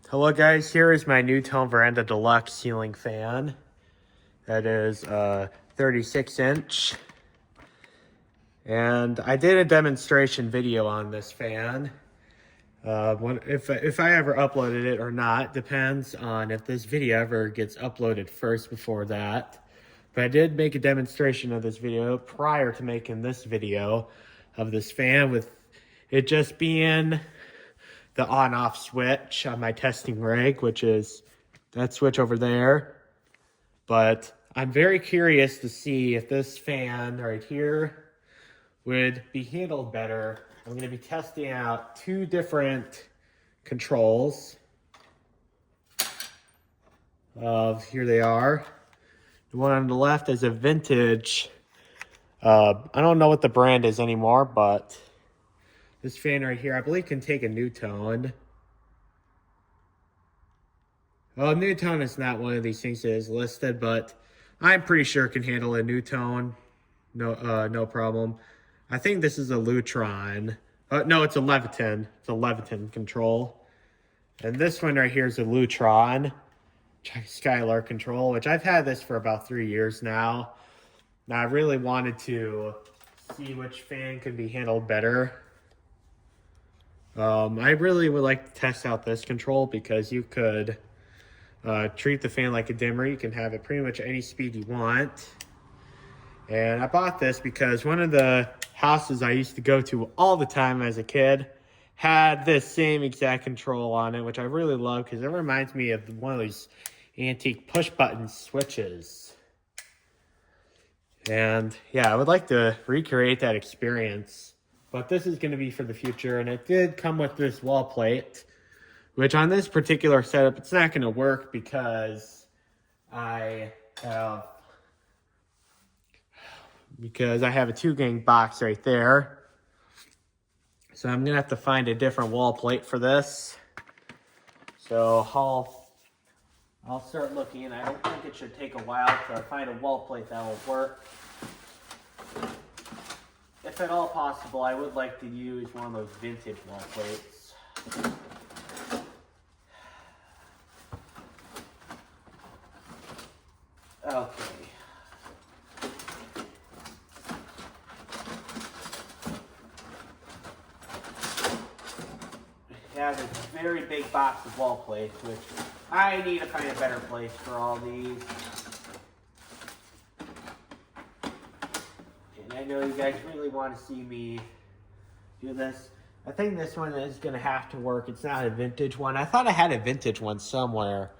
Hello guys, here is my Nutone Veranda Deluxe ceiling fan. That is 36 inch. And I did a demonstration video on this fan. If I ever uploaded it or not, depends on if this video ever gets uploaded first before that. But I did make a demonstration of this video prior to making this video of this fan, with it just being the on-off switch on my testing rig, which is that switch over there. But I'm very curious to see if this fan right here would be handled better. I'm going to be testing out two different controls. Here they are. The one on the left is a vintage. I don't know what the brand is anymore, but this fan right here, I believe, can take a Nutone. Well, Nutone is not one of these things that is listed, but I'm pretty sure it can handle a Nutone. No problem. I think this is a Lutron. No, it's a Leviton. It's a Leviton control. And this one right here is a Lutron Skylar control, which I've had this for about 3 years now. Now, I really wanted to see which fan could be handled better. I really would like to test out this control because you could treat the fan like a dimmer. You can have it pretty much any speed you want. And I bought this because one of the houses I used to go to all the time as a kid had this same exact control on it, which I really love because it reminds me of one of these antique push button switches. And yeah, I would like to recreate that experience. But this is going to be for the future, and it did come with this wall plate, which on this particular setup, it's not going to work because I have a 2-gang box right there. So I'm going to have to find a different wall plate for this. So I'll start looking. I don't think it should take a while to find a wall plate that will work. If at all possible, I would like to use one of those vintage wall plates. Okay. I have this very big box of wall plates, which I need to find a better place for all these. I know you guys really want to see me do this. I think this one is going to have to work. It's not a vintage one. I thought I had a vintage one somewhere.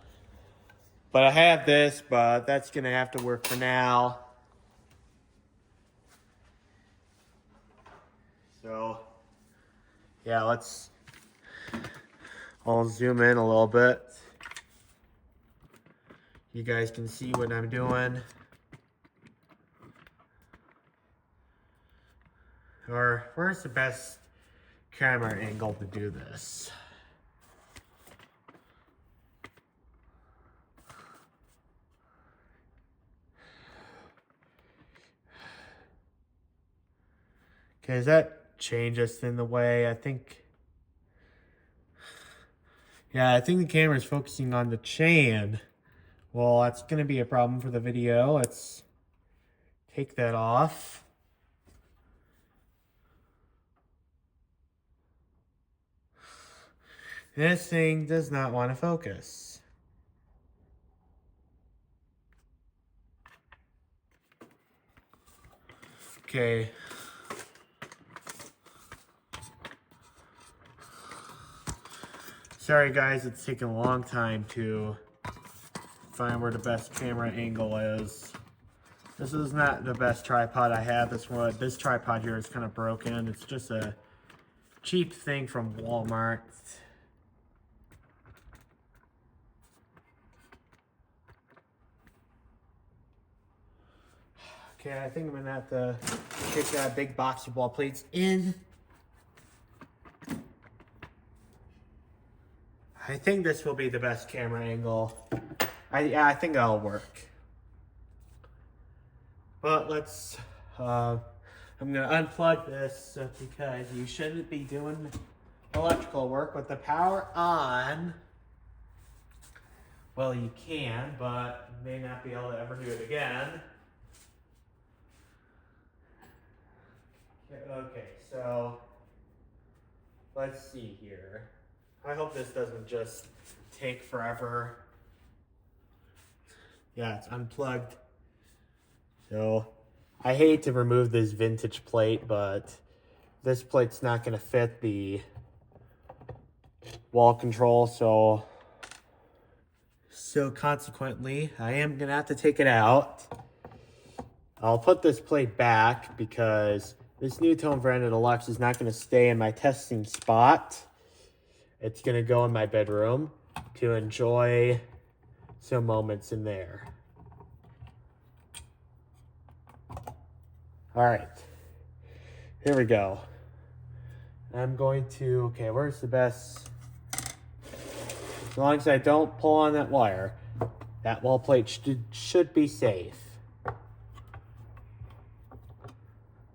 But I have this, but that's going to have to work for now. So, yeah, I'll zoom in a little bit. You guys can see what I'm doing. Or where's the best camera angle to do this? Okay, is that changes in the way? I think the camera is focusing on the chain. Well, that's going to be a problem for the video. Let's take that off. This thing does not want to focus. Okay. Sorry guys, it's taking a long time to find where the best camera angle is. This is not the best tripod I have. This tripod here is kind of broken. It's just a cheap thing from Walmart. Okay, I think I'm gonna have to take that big box of wall plates in. I think this will be the best camera angle. I think that'll work. But I'm gonna unplug this because you shouldn't be doing electrical work with the power on. Well, you can, but you may not be able to ever do it again. Okay, so let's see here. I hope this doesn't just take forever. Yeah, it's unplugged. So I hate to remove this vintage plate, but this plate's not going to fit the wall control, so consequently I am going to have to take it out. I'll put this plate back because this Nutone Verandah Deluxe is not going to stay in my testing spot. It's going to go in my bedroom to enjoy some moments in there. All right, here we go. I'm going to, okay, where's the best? As long as I don't pull on that wire, that wall plate should be safe.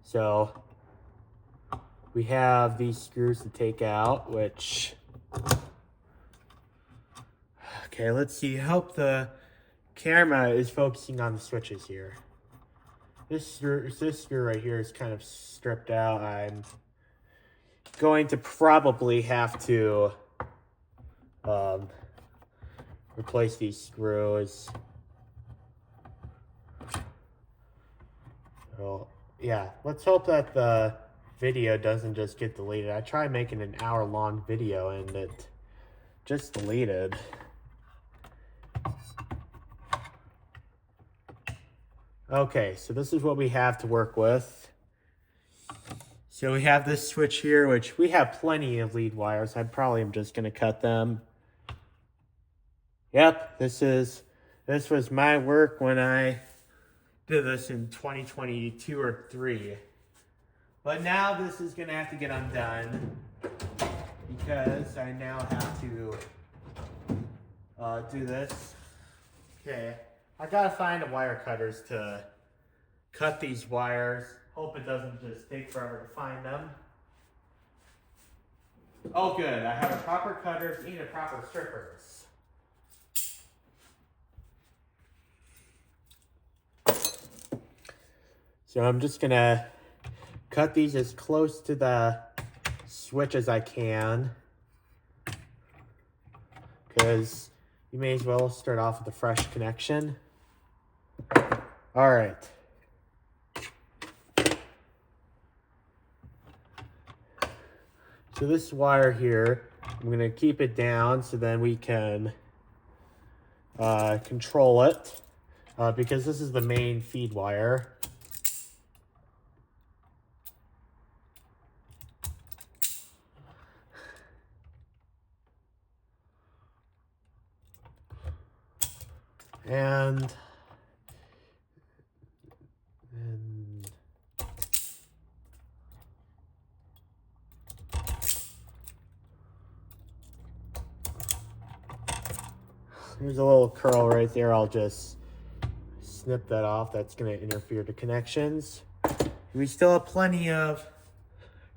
So we have these screws to take out, which, okay, let's see. I hope the camera is focusing on the switches here. This screw right here is kind of stripped out. I'm going to probably have to replace these screws. So yeah, let's hope that the video doesn't just get deleted. I tried making an hour-long video and it just deleted. Okay, so this is what we have to work with. So we have this switch here, which we have plenty of lead wires. I probably am just going to cut them. Yep, this was my work when I did this in 2022 or 3. But now this is going to have to get undone because I now have to do this. Okay, I gotta find the wire cutters to cut these wires. Hope it doesn't just take forever to find them. Oh good, I have a proper cutters and a proper strippers. So I'm just gonna cut these as close to the switch as I can, because you may as well start off with a fresh connection. All right. So this wire here, I'm going to keep it down so then we can control it, because this is the main feed wire. And there's a little curl right there. I'll just snip that off. That's going to interfere to connections. We still have plenty of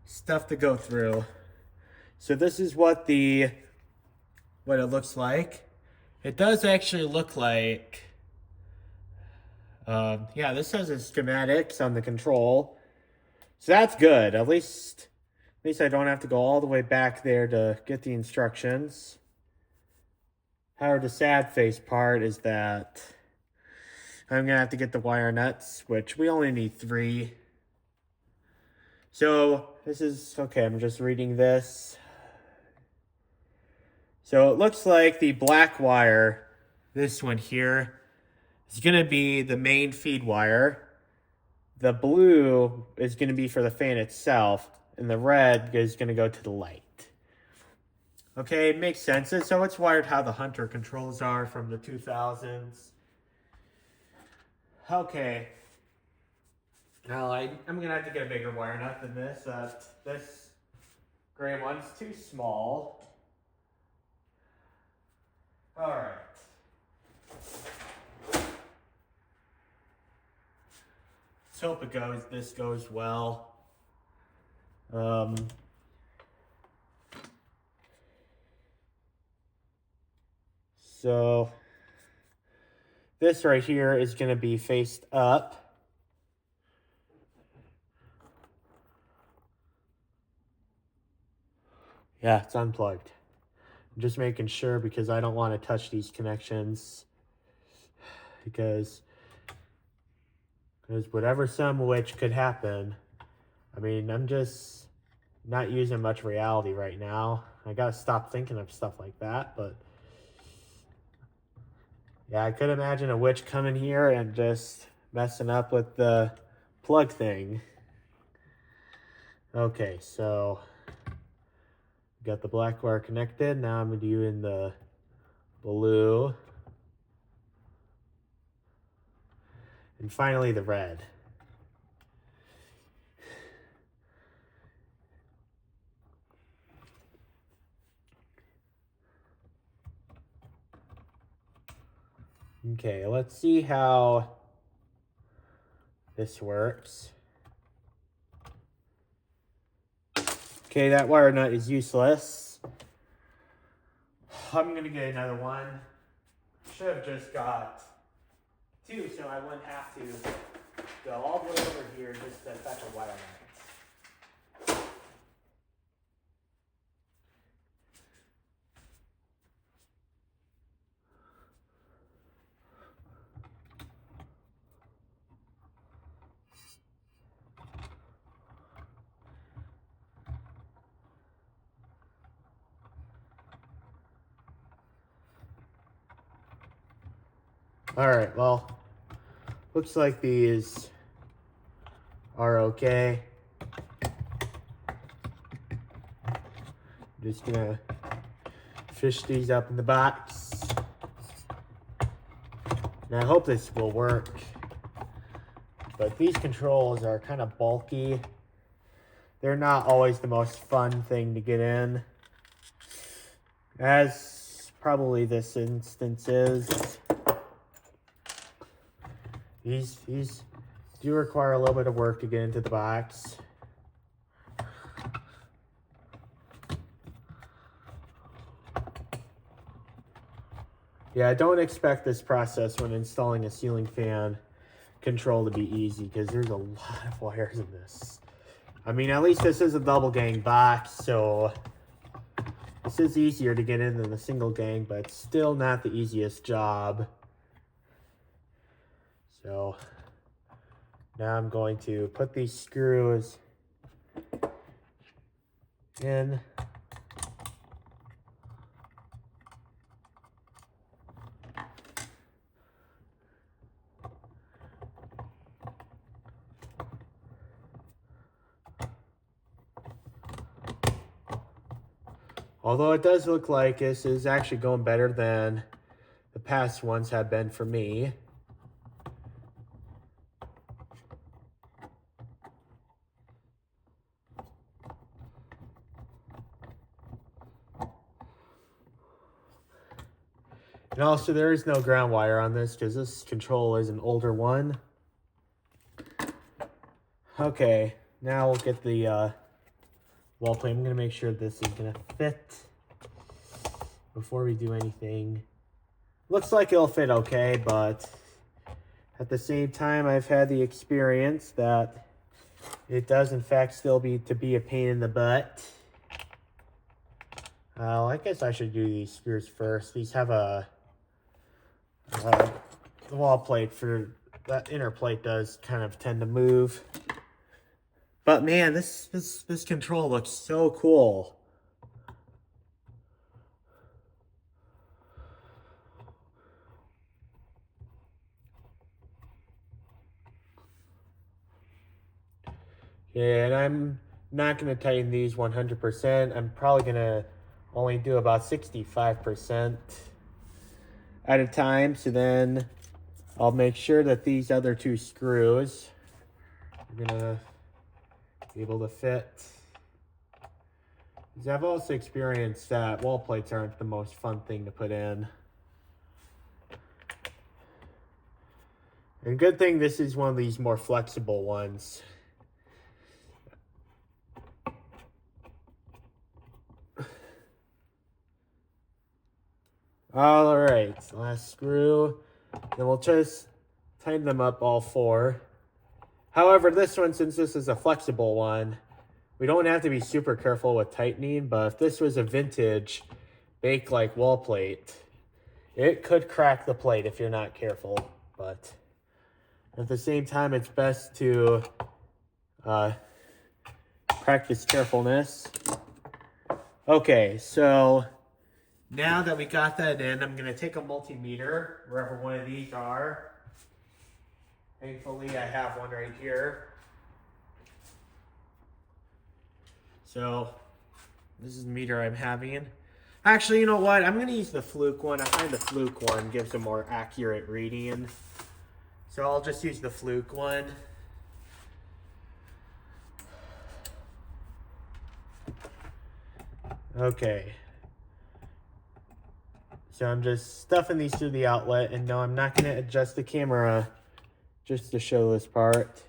stuff to go through. So this is what it looks like. It does actually look like, yeah, this has the schematics on the control. So that's good. At least I don't have to go all the way back there to get the instructions. However, the sad face part is that I'm going to have to get the wire nuts, which we only need 3. So this is, okay, I'm just reading this. So it looks like the black wire, this one here, is going to be the main feed wire. The blue is going to be for the fan itself, and the red is going to go to the light. Okay, it makes sense. So it's wired how the Hunter controls are from the 2000s. Okay. Now I'm going to have to get a bigger wire nut than this. This gray one's too small. All right. Let's hope this goes well. So this right here is going to be faced up. Yeah, it's unplugged. I'm just making sure because I don't want to touch these connections. Because whatever which could happen. I mean, I'm just not using much reality right now. I gotta stop thinking of stuff like that, but yeah, I could imagine a witch coming here and just messing up with the plug thing. Okay, so got the black wire connected. Now I'm doing the blue. And finally the red. Okay, let's see how this works. Okay, that wire nut is useless. I'm gonna get another one. Should have just got two, so I wouldn't have to go all the way over here just to fetch a wire nut. All right, well, looks like these are okay. Just gonna fish these up in the box. And I hope this will work. But these controls are kind of bulky. They're not always the most fun thing to get in. As probably this instance is. These do require a little bit of work to get into the box. Yeah, I don't expect this process when installing a ceiling fan control to be easy because there's a lot of wires in this. I mean, at least this is a double gang box, so this is easier to get in than the single gang, but it's still not the easiest job. So now I'm going to put these screws in. Although it does look like this is actually going better than the past ones have been for me. And also there is no ground wire on this because this control is an older one. Okay, now we'll get the wall plate. I'm going to make sure this is going to fit before we do anything. Looks like it'll fit okay, but at the same time, I've had the experience that it does in fact still be a pain in the butt. I guess I should do these screws first. These have a wall plate for that inner plate does kind of tend to move. But man, this control looks so cool. Yeah, and I'm not going to tighten these 100%. I'm probably going to only do about 65% at a time. So then I'll make sure that these other two screws are going to be able to fit. Because I've also experienced that wall plates aren't the most fun thing to put in. And good thing this is one of these more flexible ones. All right, last screw. Then we'll just tighten them up all four. However, this one, since this is a flexible one, we don't have to be super careful with tightening, but if this was a vintage bake-like wall plate, it could crack the plate if you're not careful. But at the same time, it's best to practice carefulness. Okay, so now that we got that in, I'm going to take a multimeter, wherever one of these are. Thankfully, I have one right here. So, this is the meter I'm having. Actually, you know what? I'm going to use the Fluke one. I find the Fluke one gives a more accurate reading. So, I'll just use the Fluke one. Okay. So, I'm just stuffing these through the outlet. And no, I'm not going to adjust the camera just to show this part.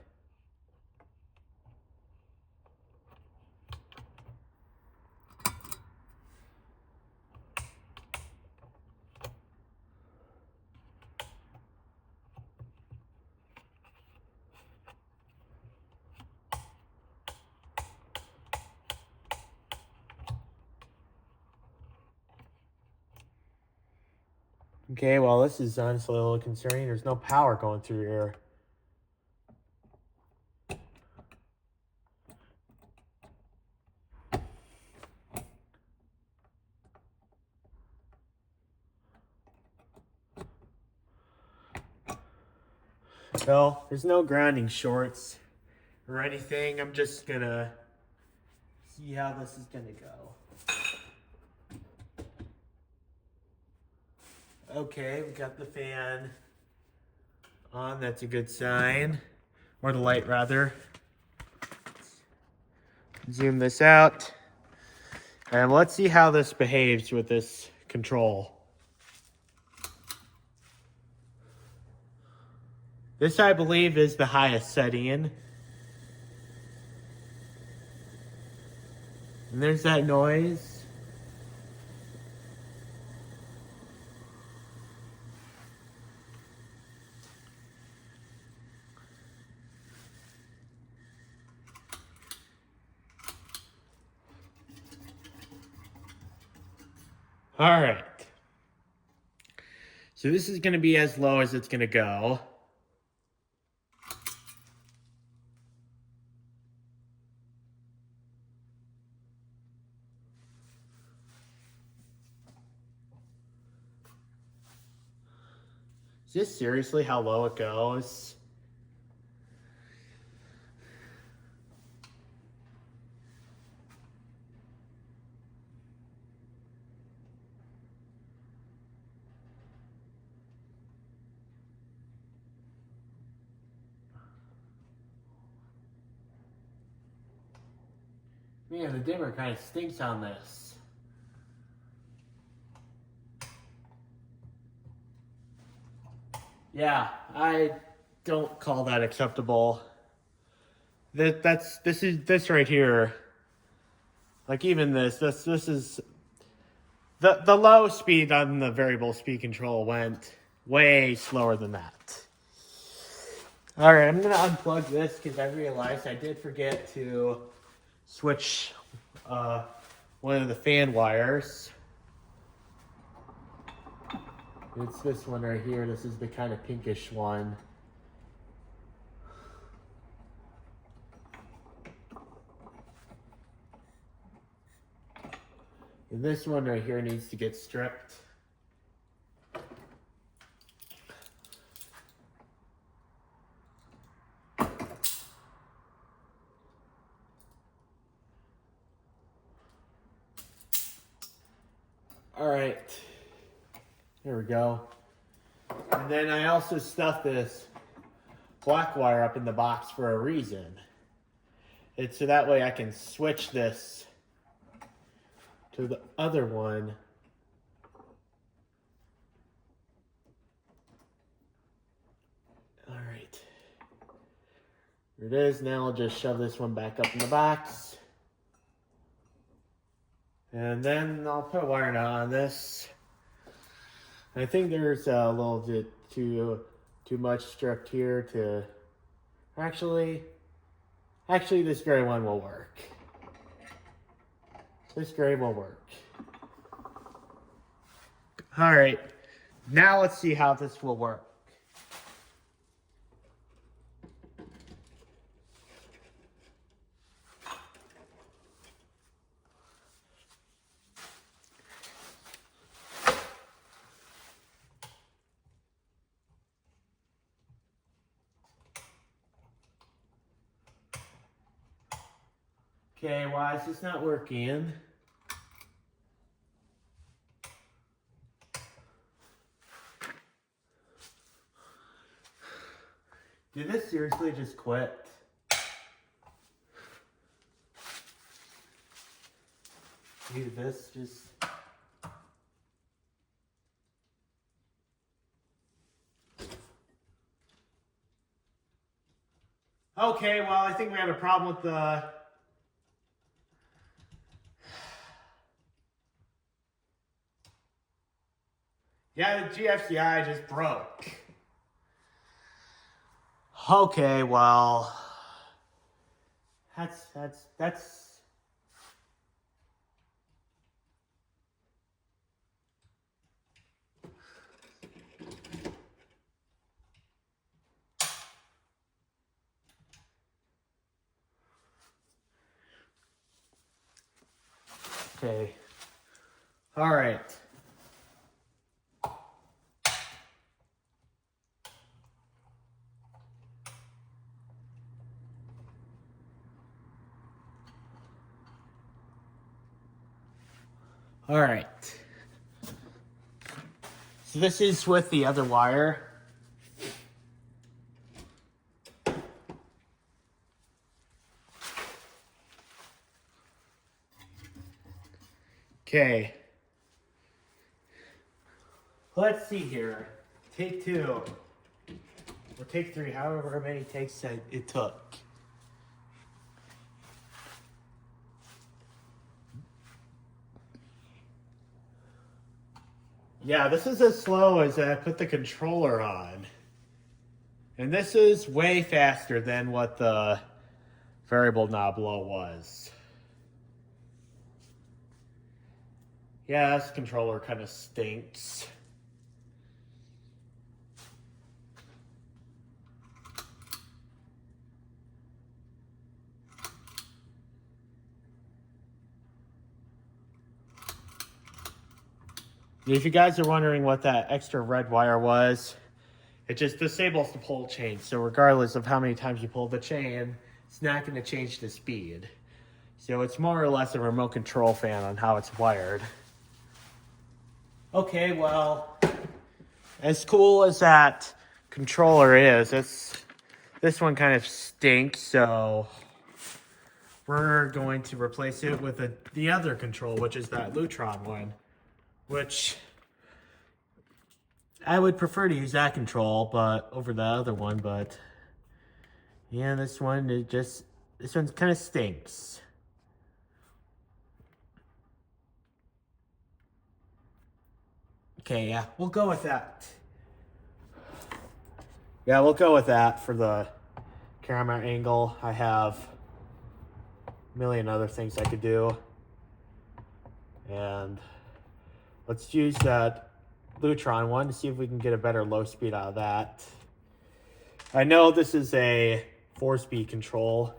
Okay, well, this is honestly a little concerning. There's no power going through here. Well, there's no grounding shorts or anything. I'm just gonna see how this is gonna go. Okay, we got the fan on. That's a good sign. Or the light, rather. Zoom this out. And let's see how this behaves with this control. This, I believe, is the highest setting. And there's that noise. All right. So this is going to be as low as it's going to go. Is this seriously how low it goes? Man, the dimmer kind of stinks on this. Yeah, I don't call that acceptable. This right here. Like even this is the low speed on the variable speed control went way slower than that. All right, I'm gonna unplug this because I realized I did forget to switch one of the fan wires. It's this one right here. This is the kind of pinkish one. And this one right here needs to get stripped. All right, there we go. And then I also stuffed this black wire up in the box for a reason. It's so that way I can switch this to the other one. All right, here it is. Now I'll just shove this one back up in the box. And then I'll put a wire nut on this. I think there's a little bit too much stripped here to actually this gray one will work. This gray will work. All right, now let's see how this will work. Okay, why is this not working? Did this seriously just quit? Dude, this just... Okay, well, I think we have a problem with the... Yeah, the GFCI just broke. Okay, well... That's... Okay. All right. All right. So this is with the other wire. Okay. Let's see here. Take 2. Or take 3, however many takes it took. Yeah, this is as slow as I put the controller on. And this is way faster than what the variable knob low was. Yeah, this controller kind of stinks. If you guys are wondering what that extra red wire was, it just disables the pull chain. So regardless of how many times you pull the chain, it's not going to change the speed. So it's more or less a remote control fan on how it's wired. Okay, well, as cool as that controller is, this one kind of stinks, so we're going to replace it with the other control, which is that Nutone one, which I would prefer to use that control, but over the other one, but yeah, this one kind of stinks. Okay, yeah, we'll go with that. Yeah, we'll go with that for the camera angle. I have a million other things I could do. And let's use that Nutone one to see if we can get a better low speed out of that. I know this is a 4-speed control.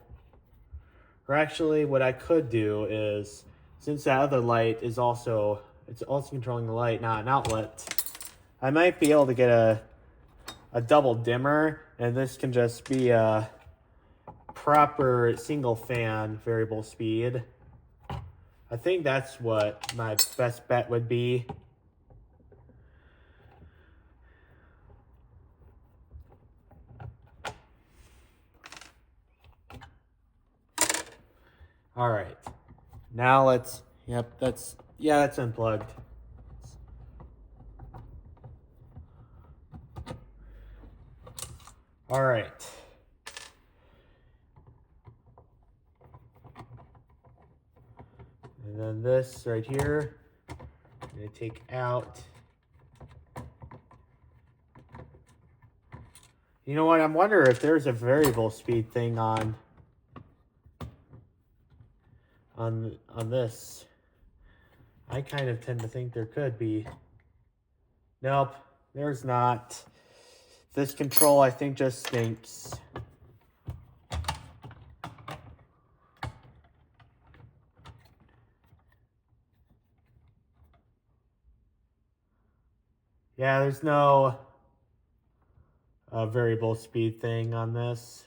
Or actually, what I could do is, since that other light is also controlling the light, not an outlet, I might be able to get a double dimmer, and this can just be a proper single fan variable speed. I think that's what my best bet would be. All right, now let's, that's unplugged. All right. And then this right here, I'm gonna take out. You know what? I'm wondering if there's a variable speed thing on this. I kind of tend to think there could be. Nope, there's not. This control, I think, just stinks. Yeah, there's no variable speed thing on this.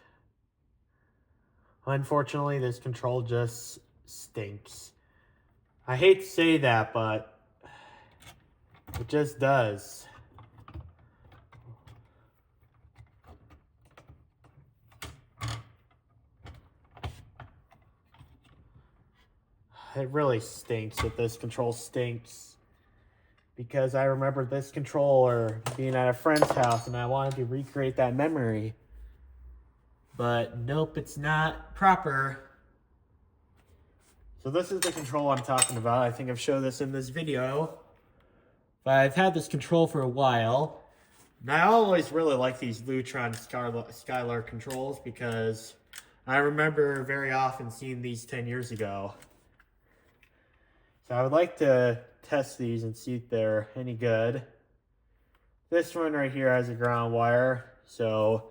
Unfortunately, this control just stinks. I hate to say that, but it just does. It really stinks that this control stinks. Because I remember this controller being at a friend's house and I wanted to recreate that memory. But nope, it's not proper. So this is the control I'm talking about. I think I've showed this in this video. But I've had this control for a while. And I always really like these Nutone Skylark controls because I remember very often seeing these 10 years ago. So I would like to test these and see if they're any good. This one right here has a ground wire, so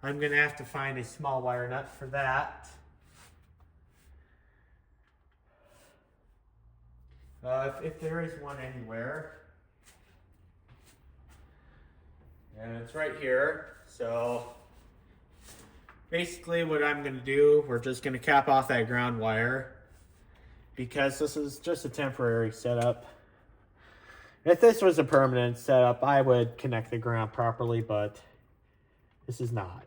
I'm going to have to find a small wire nut for that. If there is one anywhere. And it's right here. So basically what I'm going to do, we're just going to cap off that ground wire because this is just a temporary setup. If this was a permanent setup, I would connect the ground properly, but this is not.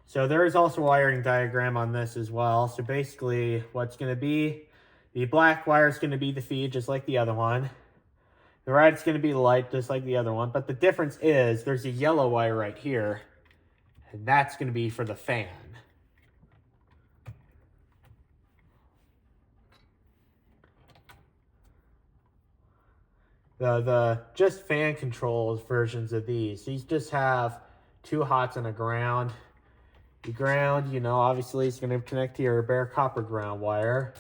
So there is also a wiring diagram on this as well. So basically what's going to be, the black wire is going to be the feed just like the other one. The red is going to be light just like the other one. But the difference is there's a yellow wire right here. And that's going to be for the fan. The just fan controls versions of these just have two hots and a ground. The ground, you know, obviously is going to connect to your bare copper ground wire.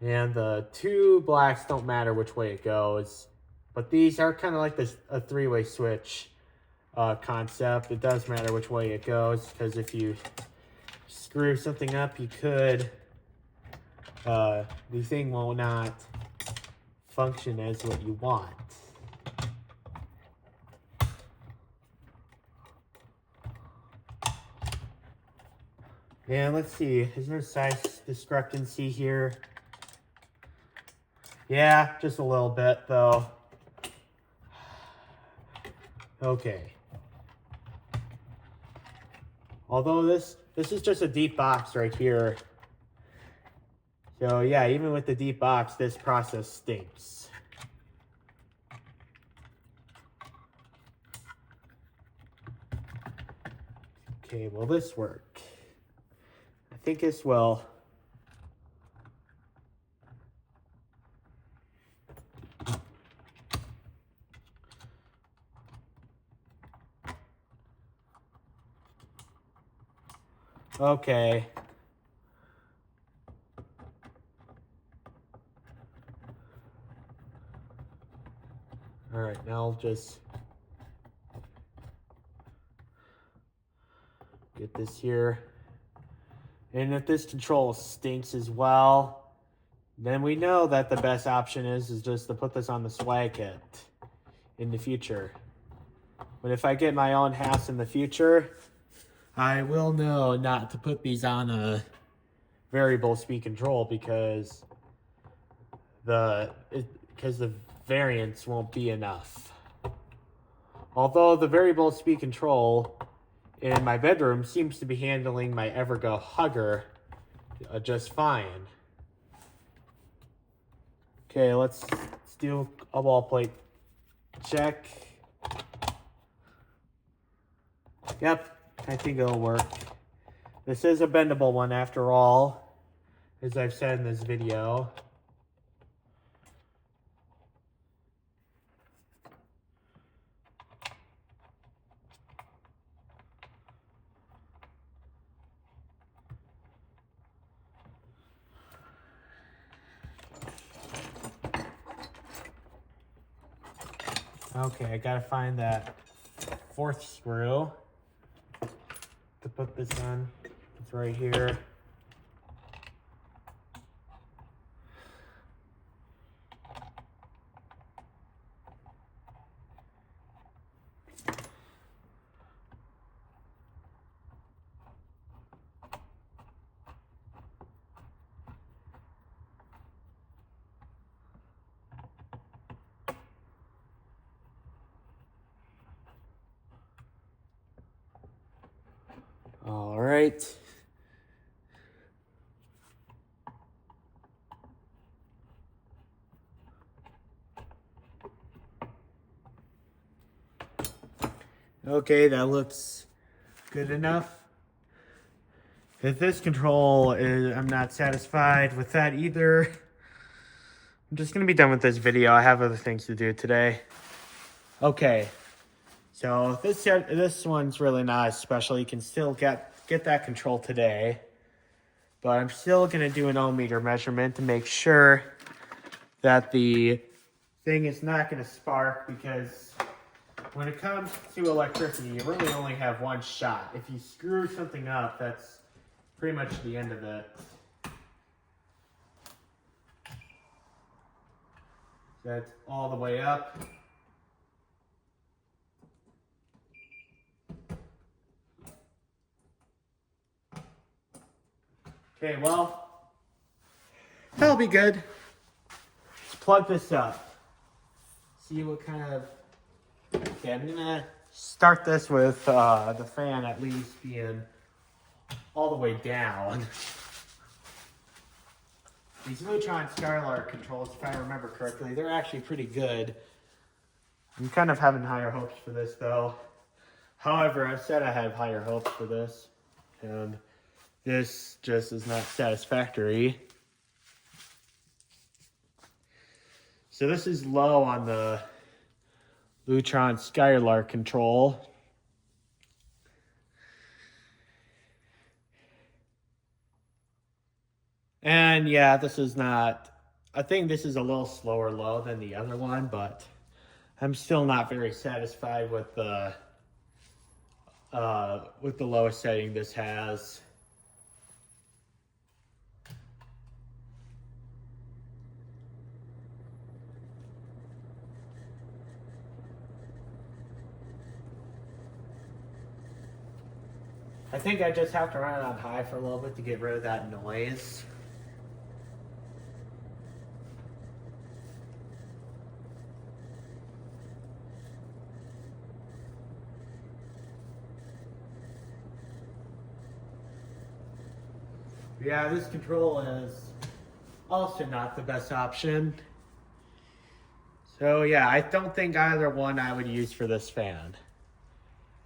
And the two blacks don't matter which way it goes. But these are kind of like a three-way switch concept. It does matter which way it goes because if you screw something up, you could, the thing will not function as what you want. And let's see, is there a size discrepancy here? Yeah, just a little bit though. Okay. Although this is just a deep box right here. So yeah, even with the deep box, this process stinks. Okay, will this work? I think this will. Okay. All right, now I'll just get this here. And if this control stinks as well, then we know that the best option is just to put this on the swag kit in the future. But if I get my own house in the future, I will know not to put these on a variable speed control because the variance won't be enough. Although the variable speed control in my bedroom seems to be handling my Evergo Hugger just fine. Okay, let's do a wall plate check. Yep, I think it'll work. This is a bendable one after all, as I've said in this video. Okay, I gotta find that fourth screw to put this on. It's right here. All right. Okay, that looks good enough. If this control is, I'm not satisfied with that either. I'm just gonna be done with this video. I have other things to do today. Okay, so this one's really not as special. You can still get that control today, but I'm still gonna do an ohm meter measurement to make sure that the thing is not gonna spark, because when it comes to electricity, you really only have one shot. If you screw something up, that's pretty much the end of it. That's all the way up. Okay, well, that'll be good. Let's plug this up. See what kind of... Okay, I'm gonna start this with the fan at least being all the way down. These Nutone Skylark controls, if I remember correctly, they're actually pretty good. I'm kind of having higher hopes for this though. However, I said I have higher hopes for this, and this just is not satisfactory. So this is low on the Nutone Skylark control. And yeah, this is not, I think this is a little slower low than the other one, but I'm still not very satisfied with the lowest setting this has. I think I just have to run it on high for a little bit to get rid of that noise. Yeah, this control is also not the best option. So yeah, I don't think either one I would use for this fan.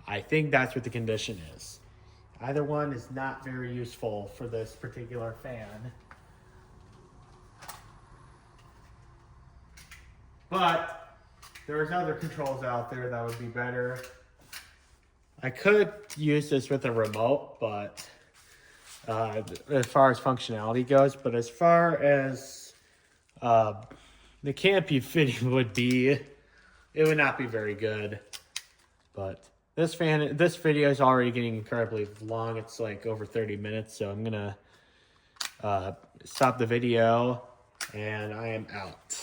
I think that's what the condition is. Either one is not very useful for this particular fan. But there's other controls out there that would be better. I could use this with a remote, but as far as functionality goes, but as far as the canopy fitting would be, it would not be very good. But this video is already getting incredibly long. It's like over 30 minutes, so I'm gonna stop the video, and I am out.